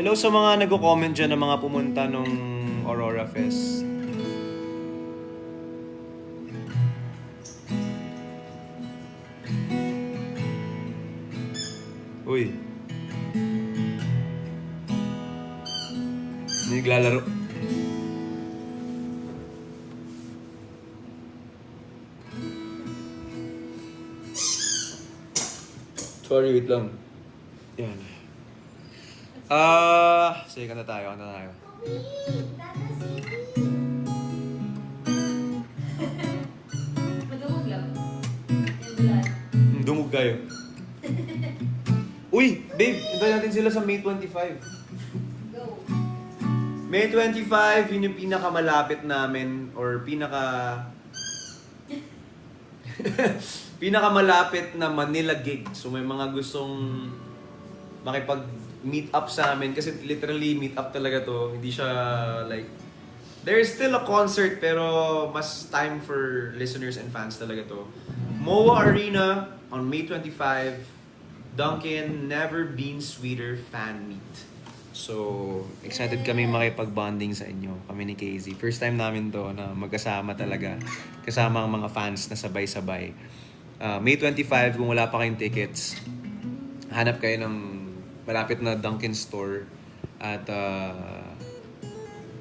Hello sa mga nagko-comment dyan na mga pumunta nung Aurora Fest. Uy. Naglalaro. Sorry, wait lang. Yan. Sige, kanta tayo. Madumog lang. Yung bulan. Dumog kayo. Uy, babe, invite natin sila sa May 25. Go. May 25, yun yung pinakamalapit namin or pinakamalapit na Manila gig. So may mga gustong makipag-meet up sa amin kasi literally meet up talaga to. Hindi siya like there's still a concert pero mas time for listeners and fans talaga to. MOA Arena on May 25. Dunkin' Never Been Sweeter fan meet. So, excited kami makipag-bonding sa inyo. Kami ni KZ. First time namin to na magkasama talaga. Kasama ang mga fans na sabay-sabay. May 25, kung wala pa kayong tickets, hanap kayo ng malapit na Dunkin' store at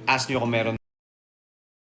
ask nyo kung meron